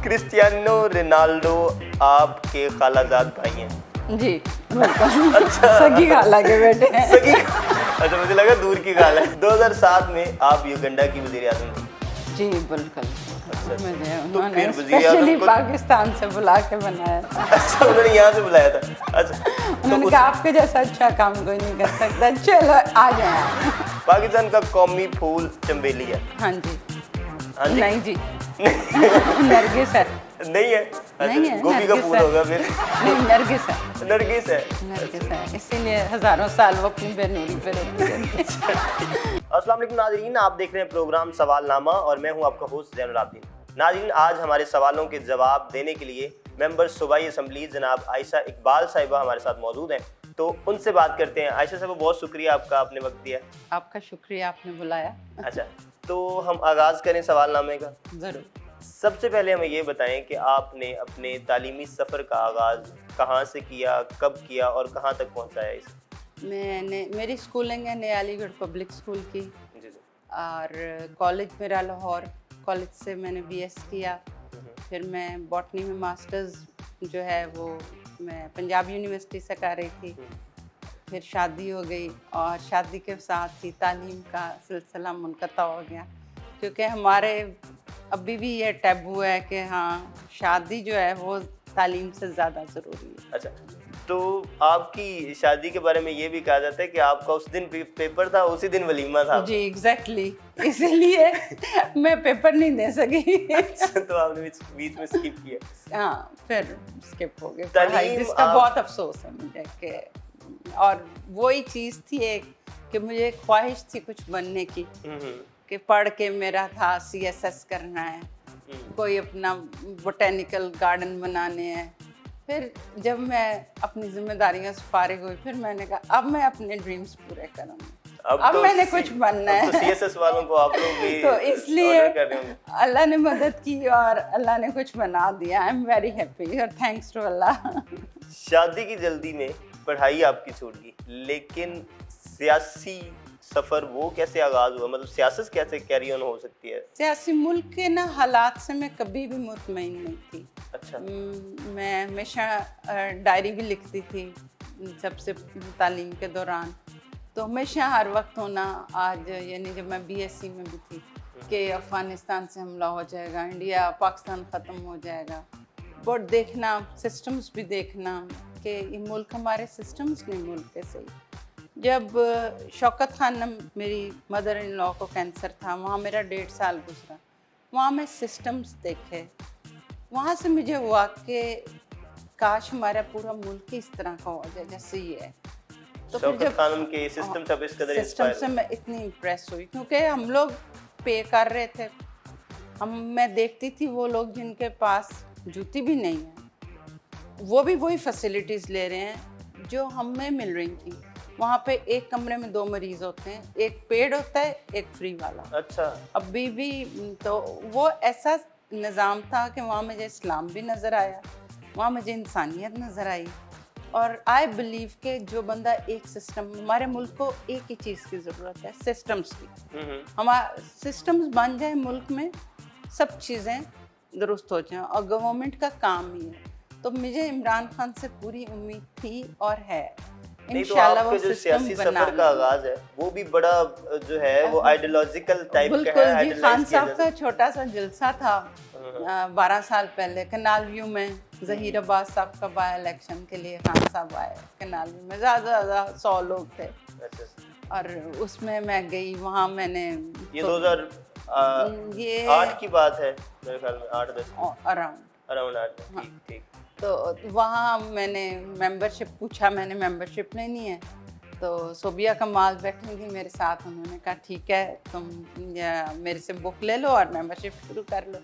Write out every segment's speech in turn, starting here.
Cristiano Ronaldo आपके खालाजाद भाई हैं? जी बिल्कुल। अच्छा, सगी खाला के बेटे हैं। सगी? अच्छा, मुझे लगा दूर की खाला है। 2007 में आप युगांडा की वज़ीर आज़म थी। जी बिल्कुल। मुझे तो उन्होंने फिर वज़ीर स्पेशली आज़म को पाकिस्तान से बुला के बनाया था। अच्छा, उन्होंने यहाँ से बुलाया था। अच्छा, उन्होंने कहा आपके जैसा अच्छा काम कोई नहीं कर सकता, चलो आ जाए। पाकिस्तान का कौमी फूल चंबेली है। हाँ जी। हाँ जी? नहीं जी। नरगिस है। नहीं है? अच्छा, नहीं है, गोभी का नरगिस फूल है। होगा फिर। नहीं, नरगिस है। नरगिस है। नरगिस है, इसीलिए हजारों साल वो अपनी बेनूरी पे रहती है। अस्सलाम वालेकुम नाज़रीन, आप देख रहे हैं प्रोग्राम सवालनामा और मैं हूं आपका होस्ट ज़ैनुल आबिदीन। नाज़रीन, आज हमारे सवालों के जवाब देने के लिए मेंबर सूबाई असम्बली जनाब आयशा इकबाल साहिबा हमारे साथ मौजूद हैं, तो उनसे बात करते हैं। आयशा साहिबा, बहुत शुक्रिया आपका, आपने वक्त दिया। आपका शुक्रिया, आपने बुलाया। अच्छा, तो हम आगाज़ करें सवालनामे का। ज़रूर। सबसे पहले हमें ये बताएं कि आपने अपने तालीमी सफ़र का आगाज़ कहाँ से किया, कब किया और कहाँ तक पहुँचाया इसे? मेरी स्कूलिंग है नया अलीगढ़ पब्लिक स्कूल की, जी। और कॉलेज मेरा लाहौर कॉलेज से मैंने बीएस किया। फिर मैं बॉटनी में मास्टर्स जो है वो मैं पंजाब यूनिवर्सिटी से कर रही थी। फिर शादी हो गई और शादी के साथ ही तालीम का सिलसिला मुनक़ता हो गया, क्योंकि हमारे अभी भी ये टैबू है कि हाँ, शादी जो है वो तालीम से ज़्यादा ज़रूरी है। अच्छा, तो आपकी शादी के बारे में ये भी कहा जाता है कि आपका उस दिन पेपर था, उसी दिन वलीमा था। जी एग्जैक्टली, इसीलिए मैं पेपर नहीं दे सकी। तो आपने बीच में स्किप किया। हाँ, फिर स्किप हो गया तालीम पढ़ाई, जिसका बहुत अफसोस है मुझे कि, और वही चीज़ थी एक कि मुझे ख्वाहिश थी कुछ बनने की, कि पढ़ के मेरा था सीएसएस करना है, कोई अपना बोटेनिकल गार्डन बनाने हैं। फिर जब मैं अपनी जिम्मेदारियों से फारिग हुई, फिर मैंने कहा अब मैं अपने ड्रीम्स पूरे करूँगी, अब तो मैंने कुछ बनना है। तो सीएसएस वालों को आप लोग भी तो इसलिए ऑर्डर कर रहे होंगे। अल्लाह ने मदद की और अल्लाह ने कुछ बना दिया। आई एम वेरी हैप्पी और थैंक्स टू अल्लाह। शादी की जल्दी में पढ़ाई आपकी छूट गई, लेकिन सियासी सफ़र वो कैसे आगाज़ हुआ? मतलब सियासत कैसे कैरी ऑन हो सकती है? सियासी मुल्क के ना हालात से मैं कभी भी मुतमईन नहीं थी। अच्छा। मैं हमेशा डायरी भी लिखती थी सबसे तालीम के दौरान, तो हमेशा हर वक्त होना, आज यानी जब मैं बीएससी में भी थी, कि अफ़गानिस्तान से हमला हो जाएगा, इंडिया पाकिस्तान ख़त्म हो जाएगा, बट देखना सिस्टम्स भी देखना कि ये मुल्क हमारे सिस्टम्स नहीं मुल्क के सही। जब शौकत खानम मेरी मदर इन लॉ को कैंसर था, वहाँ मेरा 1.5 साल गुजरा, वहाँ मैं सिस्टम्स देखे, वहाँ से मुझे हुआ कि काश हमारा पूरा मुल्क इस तरह का हो जाए जैसे ये है। तो शौकत खानम के सिस्टम से इस कदर सिस्टम से मैं इतनी इम्प्रेस हुई, क्योंकि हम लोग पे कर रहे थे, मैं देखती थी वो लोग जिनके पास जूती भी नहीं है, वो भी वही फैसिलिटीज़ ले रहे हैं जो हमें मिल रही थी। वहाँ पे एक कमरे में 2 मरीज होते हैं, एक पेड होता है, एक फ्री वाला। अच्छा। अभी भी तो वो ऐसा निज़ाम था कि वहाँ मुझे इस्लाम भी नज़र आया, वहाँ मुझे इंसानियत नज़र आई, और आई बिलीव कि जो बंदा एक सिस्टम, हमारे मुल्क को एक ही चीज़ की ज़रूरत है, सिस्टम्स की। हमारा सिस्टम्स बन जाए मुल्क में, सब चीज़ें दुरुस्त हो जाएं, और गवर्नमेंट का काम ही है। तो मुझे इमरान खान से पूरी उम्मीद थी और है। नहीं, तो आपका जो सियासी सफर का आगाज है वो भी बड़ा जो है वो आइडियोलॉजिकल टाइप का है। बिल्कुल जी, खान साहब का छोटा सा जलसा था 12 साल पहले कनाल व्यू में, ज़हीर अब्बास साहब का बाय इलेक्शन के लिए खान साहब आए कनाल व्यू में, ज़्यादा 100 लोग थे। और उसमें मैं गई, वहाँ मैंने ये 2008 की बात है मेरे ख्याल में, 8-10 अराउंड 8। ठीक। तो वहाँ मैंने मेंबरशिप पूछा, मैंने मेंबरशिप लेनी है, तो सोबिया कमाल बैठेंगी मेरे साथ, उन्होंने कहा ठीक है तुम मेरे से बुक ले लो और मेंबरशिप शुरू कर लो।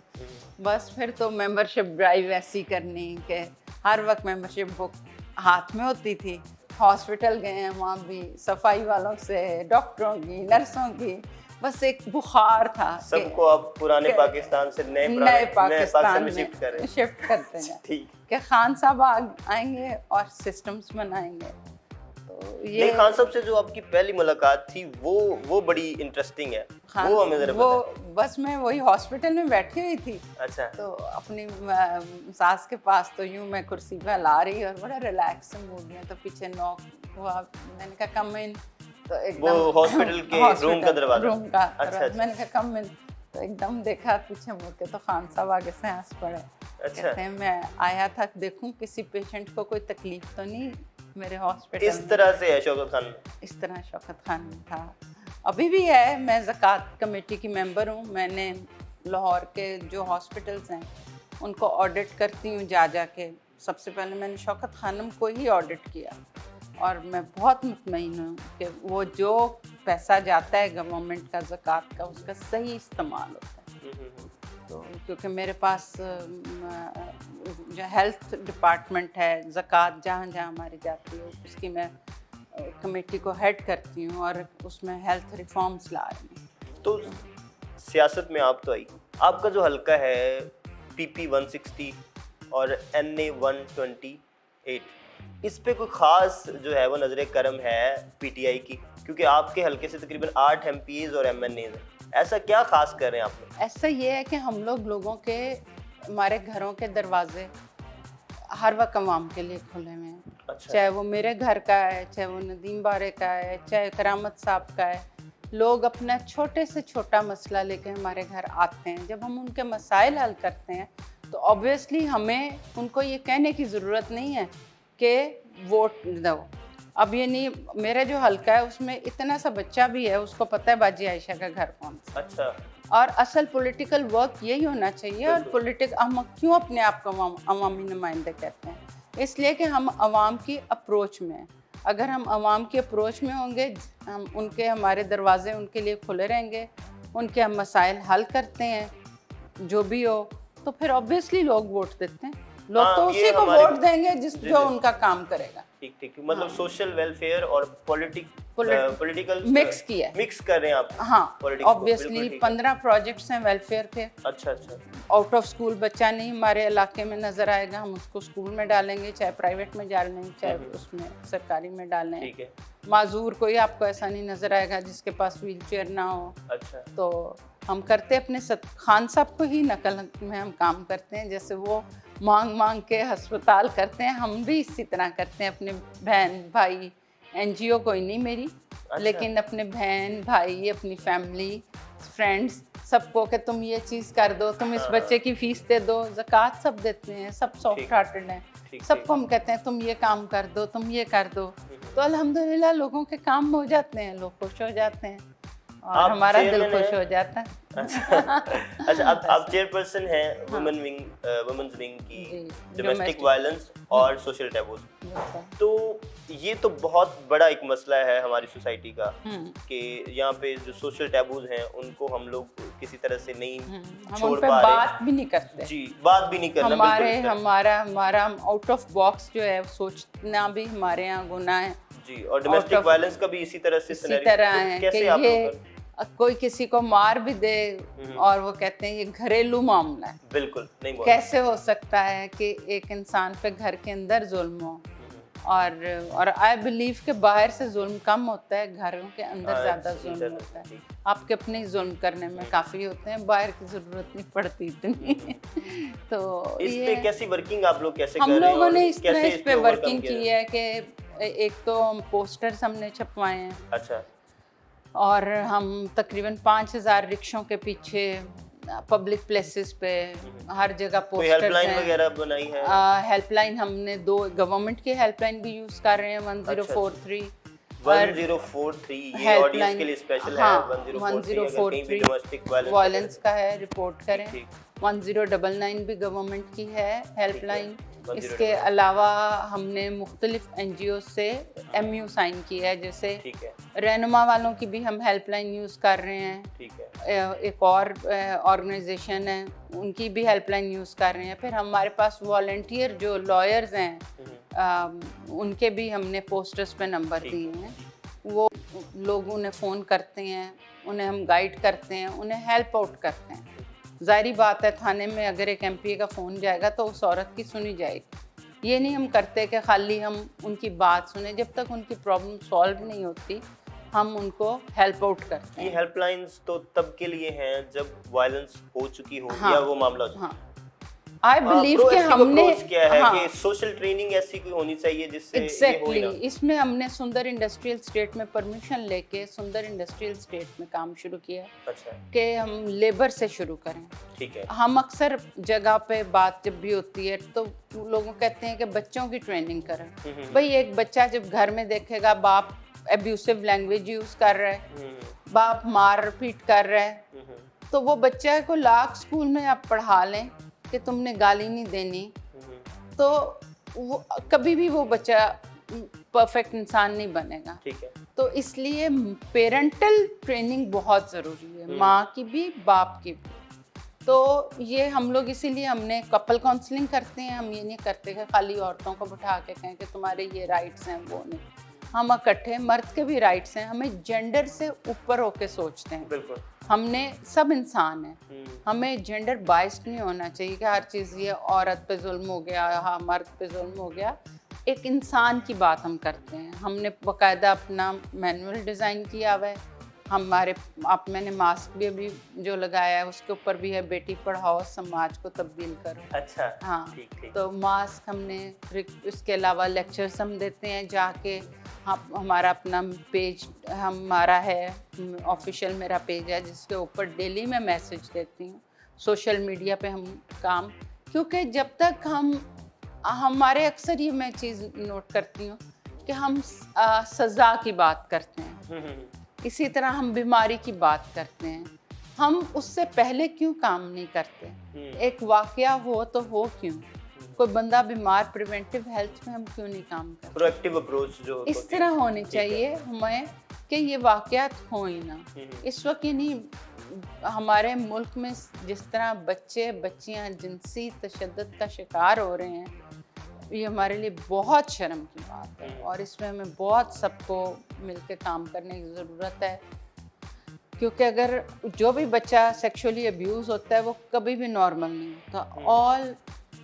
बस फिर तो मेंबरशिप ड्राइव ऐसी करनी कि हर वक्त मेंबरशिप बुक हाथ में होती थी। हॉस्पिटल गए हैं, वहाँ भी सफाई वालों से, डॉक्टरों की, नर्सों की, बस एक बुखार था। सबको आप पुराने पाकिस्तान से नए पाकिस्तान में शिफ्ट करते हैं। ठीक। कि खान साहब आएंगे और सिस्टम्स बनाएंगे। तो नहीं, खान साहब से जो आपकी पहली मुलाकात थी वो बड़ी इंटरेस्टिंग है। हाँ, वो हमें जरा वो बस मैं वही हॉस्पिटल में बैठी हुई थी, अच्छा। तो अपनी सास के पास, तो यूं मैं कुर्सी पे ला रही और बड़ा रिलैक्स मूड में, तो पीछे नॉक हुआ, मैंने कहा कम इन, तो एकदम वो हॉस्पिटल के रूम का दरवाजा? रूम का अच्छा, दरवाजा। अच्छा। मैंने कहा कम इन, तो एकदम देखा पीछे मुड़ के, तो खान साहब आगे से हंस पड़े। अच्छा। कहते हैं मैं आया था देखूं किसी पेशेंट को कोई तकलीफ तो नहीं मेरे हॉस्पिटल इस में। तरह से है शौकत खान? इस तरह शौकत खान था, अभी भी है। मैं ज़कात कमेटी की मेंबर हूँ। मैंने लाहौर के जो हॉस्पिटल्स हैं उनको ऑडिट करती हूँ जा के। सबसे पहले मैंने शौकत खानम को ही ऑडिट किया और मैं बहुत मुतमईन हूँ कि वो जो पैसा जाता है गवर्नमेंट का ज़कात का, उसका सही इस्तेमाल होता है। तो क्योंकि मेरे पास जो हेल्थ डिपार्टमेंट है, ज़कात जहाँ जहाँ हमारी जाती है उसकी मैं कमेटी को हेड करती हूँ और उसमें हेल्थ रिफॉर्म्स ला रही हूँ। तो सियासत में आप तो आई, आपका जो हल्का है PP 160 और NA 128, इस पे कोई ख़ास जो है वो नज़र करम है PTI की? क्योंकि आपके हल्के से तकरीबन 8 MPs और MNAs हैं, ऐसा क्या खास कर रहे हैं आप लोग? ऐसा ये है कि हम लोगों के, हमारे घरों के दरवाजे हर वक्त अवाम के लिए खुले हुए हैं। अच्छा। चाहे वो मेरे घर का है, चाहे वो नदीम बारे का है, चाहे करामत साहब का है। लोग अपना छोटे से छोटा मसला लेके हमारे घर आते हैं। जब हम उनके मसाइल हल करते हैं तो ऑब्वियसली हमें उनको ये कहने की ज़रूरत नहीं है कि वोट दो। अब ये नहीं, मेरा जो हल्का है उसमें इतना सा बच्चा भी है, उसको पता है बाजी आयशा का घर कौन सा। अच्छा। और असल पॉलिटिकल वर्क यही होना चाहिए। और हम क्यों अपने आप को अवामी नुमाइंदे कहते हैं? इसलिए कि हम अवाम की अप्रोच में हैं। अगर हम अवाम की अप्रोच में होंगे, हम उनके, हमारे दरवाजे उनके लिए खुले रहेंगे, उनके हम मसाइल हल करते हैं जो भी हो, तो फिर ऑब्वियसली लोग वोट देते हैं। लोग हाँ, तो ये उसी को हमारे- वोट देंगे जो उनका काम करेगा। ठीक ठीक, मतलब सोशल वेलफेयर और पॉलिटिकल मिक्स किया है। मिक्स कर रहे हैं आप? हाँ, politics को, ऑब्वियसली बिल्कुल ठीक है। 15 प्रोजेक्ट्स हैं वेलफेयर के। अच्छा अच्छा। आउट ऑफ स्कूल बच्चा नहीं हमारे इलाके में नज़र आएगा, हम उसको स्कूल में डालेंगे, चाहे प्राइवेट में डालें, चाहे उसमें सरकारी में डालें। ठीक है। माजूर कोई आपको ऐसा नहीं नज़र आएगा जिसके पास व्हील चेयर ना हो। अच्छा। तो हम करते अपने खान साहब को ही नकल में हम काम करते हैं। जैसे वो मांग मांग के अस्पताल करते हैं, हम भी इसी तरह करते हैं अपने बहन भाई, NGO कोई नहीं मेरी, लेकिन अपने बहन भाई, अपनी फैमिली, फ्रेंड्स, सबको कि तुम ये चीज़ कर दो, तुम इस बच्चे की फीस दे दो। ज़कात सब देते हैं, सब सॉफ्ट हार्टेड हैं, सबको हम कहते हैं तुम ये काम कर दो, तुम ये कर दो। तो अल्हम्दुलिल्लाह लोगों के काम हो जाते हैं, लोग खुश हो जाते हैं और हमारा दिल खुश हो जाता है। अच्छा, आप चेयरपर्सन हैं वुमेन्स विंग की डोमेस्टिक वायलेंस और सोशल टैबूज। तो ये तो बहुत बड़ा एक मसला है हमारी सोसाइटी का कि यहाँ पे जो सोशल टैबूज हैं उनको हम लोग किसी तरह से नहीं छोड़ पा रहे। बात भी नहीं करते जी, बात भी नहीं करना। हमारा आउट ऑफ बॉक्स जो है सोचना भी हमारे यहाँ गुनाह है जी। और डोमेस्टिक वायलेंस का भी इसी तरह से है कि ये कोई किसी को मार भी दे और वो कहते हैं ये घरेलू मामला है। बिल्कुल नहीं, कैसे हो सकता है कि एक इंसान पे घर के अंदर जुल्म हो? और आई बिलीव के बाहर से जुल्म कम होता है, घरों के अंदर ज़्यादा जुल्म होता है। आपके अपने जुल्म करने में काफ़ी होते हैं, बाहर की ज़रूरत नहीं पड़ती इतनी। तो इस पे कैसी वर्किंग आप लोग कैसे कर हम रहे हैं? लोगों ने इस तरह इस पे वर्किंग की है कि एक तो हम पोस्टर्स हमने छपवाए हैं। अच्छा। और हम तकरीबन 5000 रिक्शों के पीछे पब्लिक प्लेसेस पे हर जगह पोस्टर्स हैं। हेल्पलाइन वगैरह बनाई है? हेल्पलाइन हमने 2 गवर्नमेंट की हेल्पलाइन भी यूज़ कर रहे हैं, 1043 ये ऑडियंस के लिए स्पेशल है। 1043 वायलेंस का है, रिपोर्ट करें। 1099 भी गवर्नमेंट की है हेल्पलाइन। इसके अलावा हमने मुख्तलिफ NGO से MU साइन किया है, जैसे रहनुमा वालों की भी हम हेल्पलाइन यूज़ कर रहे हैं। ठीक है। एक और ऑर्गेनाइजेशन है, उनकी भी हेल्पलाइन यूज़ कर रहे हैं। फिर हमारे पास वॉलंटियर जो लॉयर्स हैं, उनके भी हमने पोस्टर्स पे नंबर दिए हैं। वो लोग उन्हें फ़ोन करते हैं, उन्हें हम गाइड करते हैं, उन्हें हेल्प आउट करते हैं। ज़ाहिरी बात है थाने में अगर एक MPA का फ़ोन जाएगा तो उस औरत की सुनी जाएगी, ये नहीं हम करते कि खाली हम उनकी बात सुने, जब तक उनकी प्रॉब्लम सॉल्व नहीं होती हम उनको हेल्प आउट करते ये हैं। हेल्पलाइंस तो तब के लिए हैं जब वायलेंस हो चुकी हो हाँ, या वो मामला हो चुका हाँ, आई बिलीव कि प्रोएक्टिव हमने अप्रोच क्या है हाँ, कि सोशल ट्रेनिंग ऐसी कोई होनी चाहिए जिससे ये हो एग्जैक्टली ही ना। इसमें हमने सुंदर इंडस्ट्रियल स्टेट में परमिशन लेके सुंदर इंडस्ट्रियल स्टेट में काम शुरू किया अच्छा, कि हम लेबर से शुरू करें। ठीक है। हम अक्सर जगह पे बात जब भी होती है तो लोगों कहते हैं कि बच्चों की ट्रेनिंग करें। भाई एक बच्चा जब घर में देखेगा बाप एब्यूसिव लैंग्वेज यूज कर रहा है, बाप मार पीट कर रहा है, तो वो बच्चे को लाख स्कूल में आप पढ़ा लें कि तुमने गाली नहीं देनी, तो वो कभी भी वो बच्चा परफेक्ट इंसान नहीं बनेगा। ठीक है। तो इसलिए पेरेंटल ट्रेनिंग बहुत ज़रूरी है, माँ की भी बाप की भी। तो ये हम लोग इसीलिए हमने कपल काउंसलिंग करते हैं। हम ये नहीं करते कि खाली औरतों को बिठा के कहें कि तुम्हारे ये राइट्स हैं, वो नहीं। हम इकट्ठे मर्द के भी राइट्स हैं, हमें जेंडर से ऊपर होके सोचते हैं। बिल्कुल। हमने सब इंसान हैं, हमें जेंडर बाइस्ड नहीं होना चाहिए कि हर चीज़ ये औरत पे जुल्म हो गया, हाँ मर्द पे जुल्म हो गया। एक इंसान की बात हम करते हैं। हमने बाकायदा अपना मैनुअल डिज़ाइन किया हुआ है। हमारे आप मैंने मास्क भी अभी जो लगाया है उसके ऊपर भी है, बेटी पढ़ाओ समाज को तब्दील करो। अच्छा, हाँ, ठीक ठीक। तो मास्क हमने, इसके अलावा लेक्चर्स हम देते हैं जाके। हमारा अपना पेज हमारा है, ऑफिशियल मेरा पेज है जिसके ऊपर डेली मैं मैसेज देती हूँ। सोशल मीडिया पे हम काम, क्योंकि जब तक हमारे अक्सर ये मैं चीज़ नोट करती हूँ कि हम सज़ा की बात करते हैं, इसी तरह हम बीमारी की बात करते हैं, हम उससे पहले क्यों काम नहीं करते? एक वाकया हो तो हो क्यों? कोई बंदा बीमार, प्रिवेंटिव हेल्थ में हम क्यों नहीं काम करते? प्रोएक्टिव अप्रोच जो इस तरह होनी चाहिए हमें कि ये वाकयात हो ही ना। इस वक्त ये नहीं, हमारे मुल्क में जिस तरह बच्चे बच्चियां जिनसी तशद्दुद का शिकार हो रहे हैं, ये हमारे लिए बहुत शर्म की बात है और इसमें हमें बहुत सबको मिलकर काम करने की ज़रूरत है। क्योंकि अगर जो भी बच्चा सेक्सुअली अब्यूज़ होता है वो कभी भी नॉर्मल नहीं होता और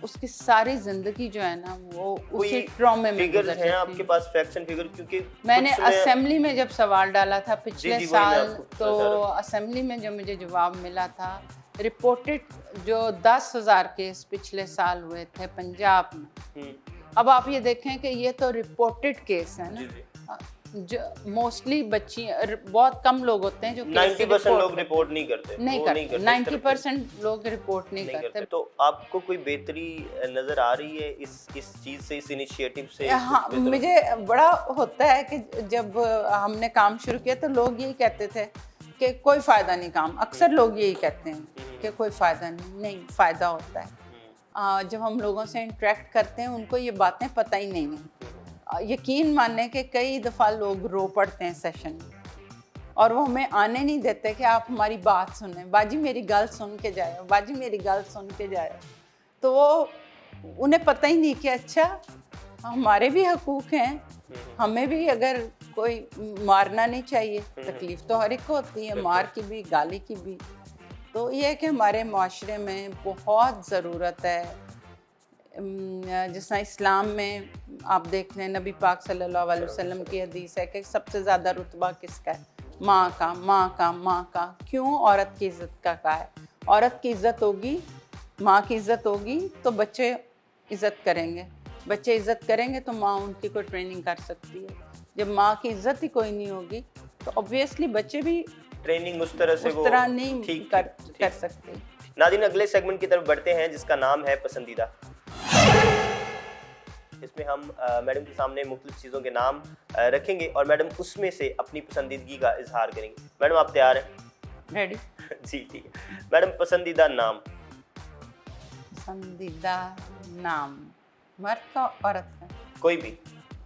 उसकी सारी ज़िंदगी जो है ना वो उसी ट्रॉमे में फिगर्स गुजर हैं जाती आपके है। पास, फैक्ट्स एंड फिगर? क्योंकि मैंने असेंबली में जब सवाल डाला था पिछले जी, वही मैं साल, आपको तो बता रहा असेंबली में जो मुझे जवाब मिला था, रिपोर्टेड जो 10,000 केस पिछले साल हुए थे पंजाब में। अब आप ये देखें कि ये तो रिपोर्टेड केस है ना, जो मोस्टली बच्ची, बहुत कम लोग होते हैं जो 90% लोग रिपोर्ट नहीं करते। नहीं करते, 90% लोग रिपोर्ट नहीं करते। तो आपको कोई बेहतरी नजर आ रही है इस चीज से, इस इनिशिएटिव से? हाँ, मुझे बड़ा होता है कि जब हमने काम शुरू किया तो लोग यही कहते थे कि कोई फ़ायदा नहीं काम। अक्सर लोग यही कहते हैं कि कोई फ़ायदा नहीं, फ़ायदा होता है। जब हम लोगों से इंटरेक्ट करते हैं उनको ये बातें पता ही नहीं है। यकीन माने कि कई दफ़ा लोग रो पड़ते हैं सेशन में और वो हमें आने नहीं देते कि आप हमारी बात सुनें, बाजी मेरी गल सुन के जाओ, बाजी मेरी गल सुन के जाओ। तो वो उन्हें पता ही नहीं कि अच्छा हमारे भी हकूक़ हैं, हमें भी अगर कोई मारना नहीं चाहिए, तकलीफ़ तो हर एक को होती है, मार की भी गाली की भी। तो ये है कि हमारे माशरे में बहुत ज़रूरत है। जिस तरह इस्लाम में आप देख लें, नबी पाक सल्लल्लाहु अलैहि वसल्लम की हदीस है कि सबसे ज़्यादा रुतबा किसका है? माँ का, माँ का, माँ का। क्यों? औरत की इज़्ज़त का कहा है। औरत की इज़्ज़त होगी, माँ की इज़्ज़त होगी तो बच्चे इज़्ज़त करेंगे, बच्चे इज़्ज़त करेंगे तो माँ उनकी कोई ट्रेनिंग कर सकती है। जब माँ की इज़्ज़त ही कोई नहीं होगी तो ऑब्वियसली बच्चे भी ट्रेनिंग उस तरह से नहीं कर सकते। नाज़रीन, अगले सेगमेंट की तरफ बढ़ते हैं जिसका नाम है पसंदीदा। इसमें हम मैडम के सामने मुख्तलिफ चीज़ों के नाम रखेंगे और मैडम उसमें से अपनी पसंदीदगी का इजहार करेंगे। मैडम आप तैयार हैं? रेडी? जी ठीक है। मैडम पसंदीदा नाम? पसंदीदा नाम मर्द का, औरत का? कोई भी,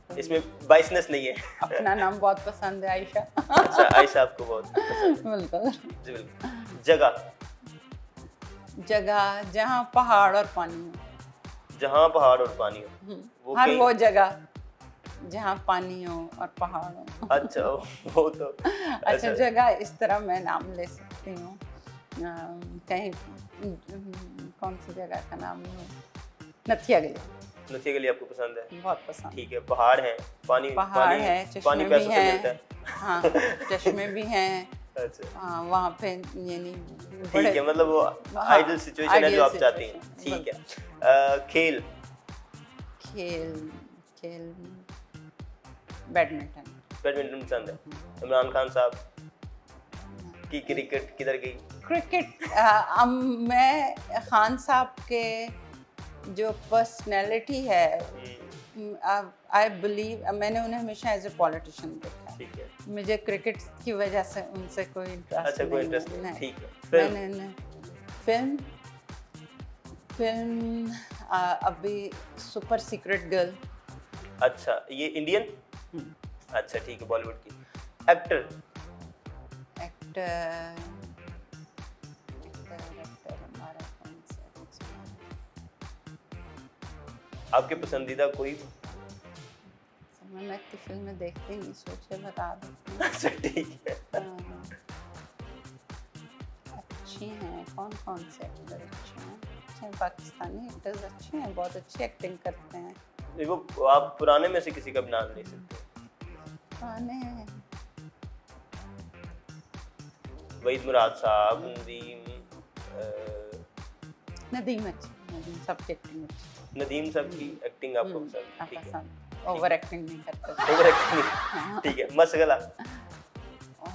इसमें बाइसनेस नहीं है। अपना नाम बहुत पसंद है, आयशा। अच्छा, आयशा आपको बहुत पसंद है। बिल्कुल जी बिल्कुल। जगह? जगह जहाँ पहाड़ और पानी हो। जहाँ पहाड़ और पानी हो, वो जगह जहाँ पानी हो और पहाड़ हो। अच्छा, वो तो अच्छा, जगह इस तरह मैं नाम ले सकती हूँ, कहीं कौन सी जगह का नाम लूँ? नथिया गली। नशिया गली आपको पसंद है? बहुत पसंद। ठीक है, पहाड़ है, पानी पहाड़ पानी है, चश्मे पानी भी पैसों से हैं। मिलता है? हाँ, चश्मे भी हैं। अच्छा, हाँ, वहाँ पे यानी ठीक है, मतलब वो हाँ, आइडियल सिचुएशन है जो ideal आप चाहती हैं। situation, ठीक है, खेल खेल खेल बैडमिंटन। बैडमिंटन पसंद है? इमरान खान साहब की क्रिकेट किधर गई? क्रिकेट मैं खान साहब के जो पर्सनैलिटी है, आई बिलीव मैंने उन्हें हमेशा एज ए पॉलिटिशियन देखा है। ठीक है, मुझे क्रिकेट की वजह से उनसे कोई इंटरेस्ट अच्छा, कोई इंटरेस्ट नहीं। नहीं, ठीक है। फिल्म मैंने फिल्म फिल्म अभी सुपर सीक्रेट गर्ल। अच्छा, ये इंडियन? अच्छा, ठीक है, बॉलीवुड की। एक्टर एक्टर हमारा कौन सा? आपके पसंदीदा कोई? मैं इतनी फिल्में देखती नहीं, सोचे बता देती हूँ। अच्छा, ठीक है। हाँ, अच्छी हैं, कौन कौन से एक्टर अच्छे हैं? अच्छे हैं, पाकिस्तानी एक्टर्स अच्छे हैं, बहुत अच्छी एक्टिंग करते हैं। देखो, आप पुराने में से किसी का भी नाम ले सकते हो। पुराने वहीद मुराद साहब, नदीम अच्छी, नदीम सबकी एक्टिंग अच्छी। नदीम साहब की एक्टिंग आपको पसंद है? ठीक है, पसंद, ओवर एक्टिंग नहीं करते। ओवर एक्टिंग, ठीक है। मशगला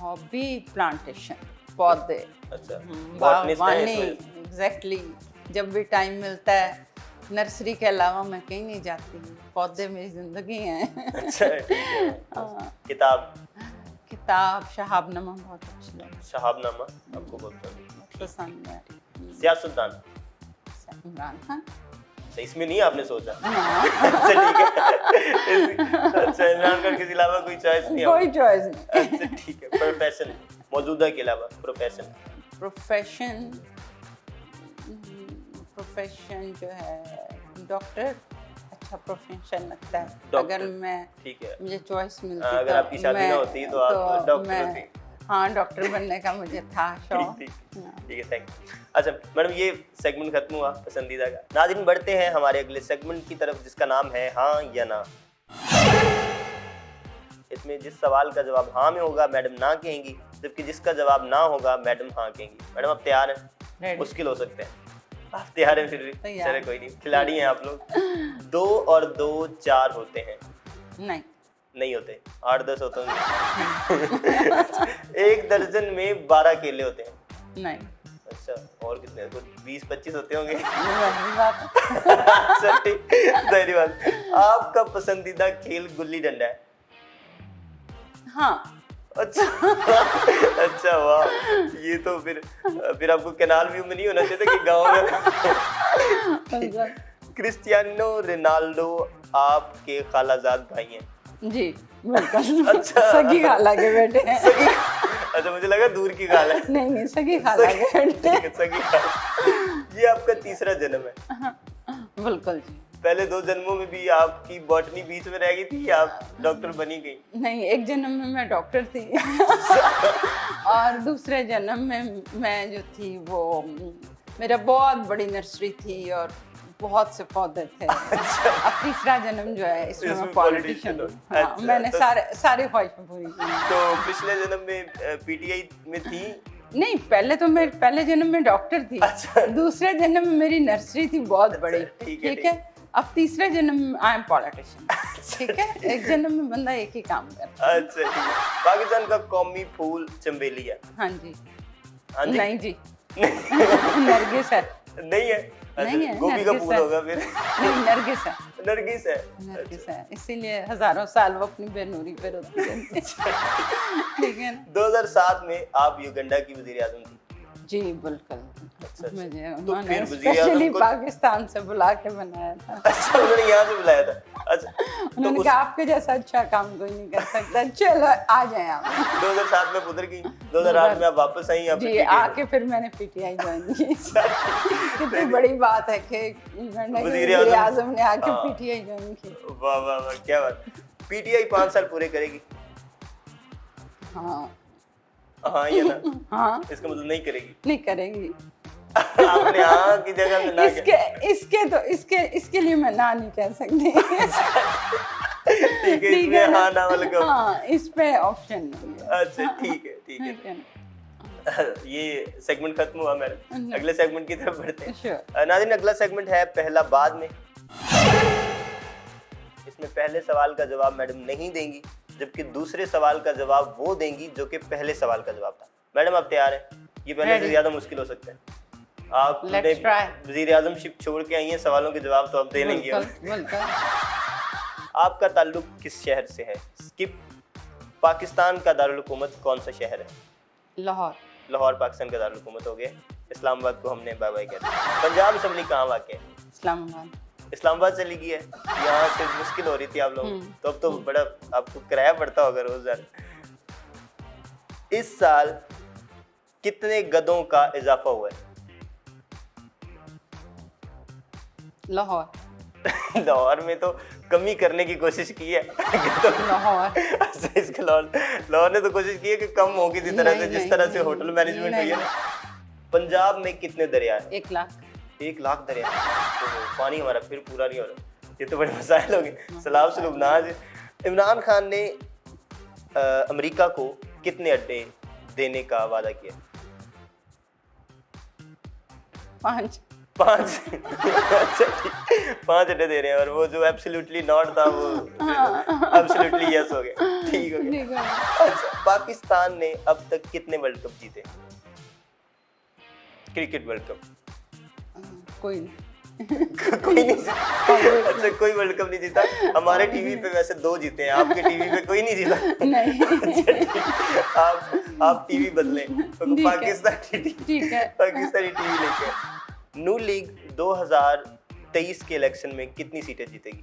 हॉबी प्लांटेशन, पौधे। अच्छा, बागवानी, botanist हैं इसमें? एग्जैक्टली। जब भी टाइम मिलता है, नर्सरी के अलावा मैं कहीं नहीं जाती, पौधे मेरी जिंदगी हैं। अच्छा, ठीक है। हाँ। किताब किताब शहाबनामा बहुत अच्छी लगी, शहाबनामा आपको बहुत पसंद है। सियासतदान इमरान खान। अच्छा, इसमें नहीं आपने सोचा? अच्छा, ठीक है। अच्छा, इमरान खान के अलावा कोई चॉइस नहीं कोई आपको? चॉइस नहीं। अच्छा, ठीक है। प्रोफेशन मौजूदा के अलावा प्रोफेशन? प्रोफेशन प्रोफेशन जो है डॉक्टर, अच्छा प्रोफेशन लगता है। डॉक्टर, अगर मैं ठीक है। मुझे चॉइस मिलती अगर तो आपकी शादी ना होती तो आप डॉक्टर होती। हाँ, डॉक्टर बनने का मुझे था शौक। ठीक है, थैंक यू। अच्छा मैडम, ये सेगमेंट खत्म हुआ पसंदीदा का। नाज़रीन, बढ़ते हैं हमारे अगले सेगमेंट की तरफ, जिसका नाम है हाँ या ना। इसमें जिस सवाल का जवाब हाँ में होगा मैडम ना कहेंगी, जबकि जिसका जवाब ना होगा मैडम हाँ कहेंगी। मैडम, आप तैयार हैं? मुश्किल हो सकते हैं, आप तैयार हैं? फिर भी चले, कोई नहीं, खिलाड़ी हैं आप लोग। 2 और 2 4 होते हैं? नहीं होते, 8-10 होते होंगे। 1 दर्जन में 12 केले होते हैं? नहीं। अच्छा, और कितने? कुछ 20-25 होते होंगे। वही बात। अच्छा, ठीक, सही बात। आपका पसंदीदा खेल गुल्ली डंडा है? हाँ। अच्छा। अच्छा, वाह, ये तो फिर आपको कैनाल व्यू में नहीं होना चाहिए था कि गांव में। क्रिस्टियानो रोनाल्डो आपके खालाजाद भाई हैं? जी बिल्कुल। अच्छा, सगी खाला के बेटे हैं। अच्छा, मुझे लगा दूर की खाला है। नहीं, सगी खाला के बेटे। ठीक है, सगी खाला। ये आपका तीसरा जन्म है? बिल्कुल जी। पहले 2 जन्मों में भी आपकी बॉटनी बीच में रह गई थी या आप डॉक्टर बनी गई? नहीं, एक जन्म में मैं डॉक्टर थी और दूसरे जन्म में मैं जो थी वो मेरा बहुत बड़ी नर्सरी थी और बहुत से पौधे थे। अच्छा। अब तीसरा जन्म जो है इसमें मैं पॉलिटिशियन हूँ। हाँ, अच्छा, मैंने सारे ख्वाहिशें पूरी की। तो पिछले जन्म में पीटीआई में थी? नहीं, पहले तो मैं पहले जन्म में डॉक्टर थी। अच्छा। दूसरे जन्म में मेरी नर्सरी थी बहुत बड़ी। ठीक है। अब तीसरे जन्म में आई एम पॉलिटिशियन। ठीक है, एक जन्म में बंदा एक ही काम करता है। अच्छा, ठीक है। पाकिस्तान का कौमी फूल चंबेली है? हाँ जी। हाँ जी? नहीं जी। नरगिस है। नहीं है? अच्छा, नहीं है, गोभी का नरगिस फूल है। होगा फिर? नहीं, नरगिस है। नरगिस है? नरगिस है, इसीलिए हजारों साल वो अपनी बेनूरी पे रोती रहती है। ठीक है ना? 2007 में आप युगांडा की वजीर आजम थी? जी बिल्कुल। अच्छा, मुझे तो उन्होंने फिर वज़ीर-ए-आज़म स्पेशली को- पाकिस्तान से बुला के बनाया था। अच्छा, उन्होंने यहाँ से बुलाया था? अच्छा, उन्होंने तो कहा आपके जैसा अच्छा काम कोई नहीं कर सकता, चलो आ जाए आप। 2007 में उधर गई, 2008 में आप वापस आई? जी, आके फिर मैंने पीटीआई ज्वाइन की। कितनी बड़ी बात है कि वज़ीर आज़म ने आके पीटीआई ज्वाइन की। वाह वाह वाह, क्या बात। पीटीआई 5 साल पूरे करेगी? हाँ हाँ या ना? हाँ, इसका मतलब नहीं करेगी? नहीं करेगी। आपने हाँ की जगह में ना इसके लिए मैं ना नहीं कह सकती। ठीक है, इसमें ना? हाँ ना वेलकम। हाँ, इस पे ऑप्शन नहीं है। अच्छा ठीक है ठीक है ये सेगमेंट खत्म हुआ मैडम, अगले सेगमेंट की तरफ बढ़ते हैं। Sure. नाज़रीन, अगला सेगमेंट है पहला बाद में। इसमें पहले सवाल का जवाब मैडम नहीं देंगी, जबकि दूसरे सवाल का जवाब वो देंगी जो कि पहले सवाल का जवाब था। मैडम आप तैयार हैं? ये पहले से ज्यादा मुश्किल हो सकता है। आपने वजीर आजमशिप छोड़ के आई हैं, सवालों के जवाब तो आप दे लेंगे। आपका ताल्लुक किस शहर से है? स्किप। पाकिस्तान का दारुल हुकूमत कौन सा शहर है? लाहौर। लाहौर पाकिस्तान का दारुल हुकूमत हो गया। इस्लामाबाद को हमने बाय बाय कह दिया। पंजाब असेंबली कहाँ वाक़ है? इस्लामाबाद। इस्लामाबाद चली गई है। यहाँ से मुश्किल हो रही थी आप लोग, तो अब तो बड़ा आपको किराया पड़ता होगा रोज़ाना। इस साल कितने गधों का इजाफा हुआ है? लाहौर। लाहौर में तो कमी करने की कोशिश की है। लाहौर। इसके लाहौर ने तो कोशिश की है कि कम हो किसी तरह से, जिस तरह से होटल मैनेजमेंट हुई है। पंजाब में कितने दरिया है? 1 लाख। 1 लाख दरिया। तो पानी हमारा फिर पूरा नहीं हो रहा। ये तो बड़े मसाइल हो गए। सलाम से लुबनान। इमरान खान ने अमेरिका को कितने अड्डे देने का वादा किया? 5। अच्छा ठीक, 5 अड्डे दे रहे हैं, और वो जो एब्सोल्युटली नॉट था वो एब्सोल्युटली यस हो गया। ठीक हो गया। अच्छा, पाकिस्तान ने अब तक कितने वर्ल्ड कप जीते? Cricket world cup? कोई नहीं। कोई नहीं जीता। अच्छा, कोई वर्ल्ड कप नहीं जीता। हमारे टीवी पे वैसे 2 जीते हैं, आपके टीवी पे कोई नहीं जीता। नहीं। आप टीवी बदलें, पाकिस्तानी टीवी लेके। नू लीग 2023 के इलेक्शन में कितनी सीटें जीतेगी?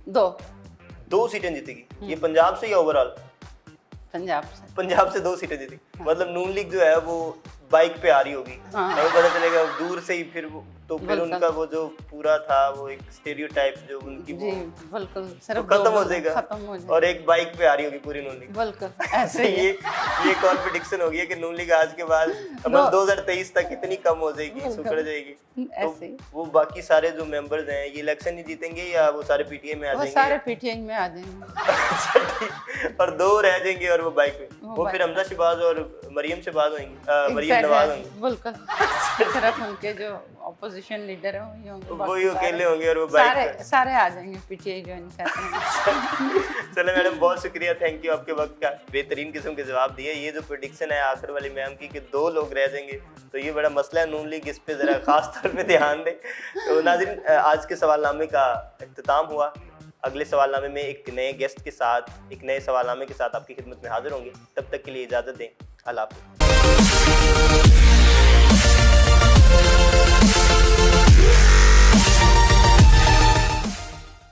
2 सीटें जीतेगी। ये पंजाब से या ओवरऑल? पंजाब से 2 सीटें जीतेगी। मतलब नून लीग जो है वो बाइक पे आ रही होगी। हमें पता चलेगा दूर से ही, फिर वो तो फिर उनका वो जो पूरा था वो एक स्टेरियोटाइप जो उनकी वो बिल्कुल तो खत्म हो जाएगा, और एक बाइक पे आ रही होगी पूरी नून लीग। बिल्कुल ऐसे ये कॉल प्रेडिक्शन हो गई है कि नून लीग आज के बाद 2023 तक इतनी कम हो जाएगी, सुखड़ जाएगी। तो वो बाकी सारे जो मेंबर्स हैं ये इलेक्शन नहीं जीतेंगे, या वो सारे पीटीआई में आ जाएंगे? सारे पीटीआई में आ जाएंगे। और 2 रह जाएंगे, और वो बाइक में वो फिर हमजा शहबाज और मरियम शहबाज होंगी, मरियम नवाज होंगी। बिल्कुल। सिर्फ उनके जो ऑपोजिशन लीडर है वही अकेले होंगे, और वो बाइक सारे आ जाएंगे पीटीआई ज्वाइन करते हैं। चलो मैडम, बहुत शुक्रिया, थैंक यू, आपके वक्त का बेहतरीन किस्म के जवाब दिए। ये जो प्रेडिक्शन है आखिर वाली मैम की कि 2 लोग रह जाएंगे, तो ये बड़ा मसला है। नून लीग इस पे जरा खास तौर पे ध्यान दे। तो नाज़रीन, आज के सवालनामे का इख्तिताम हुआ। अगले सवालनामे में एक नए गेस्ट के साथ, एक नए सवालनामे के साथ आपकी खिदमत में हाजिर होंगे। तब तक के लिए इजाज़त दें। अल्लाह हाफ़िज़।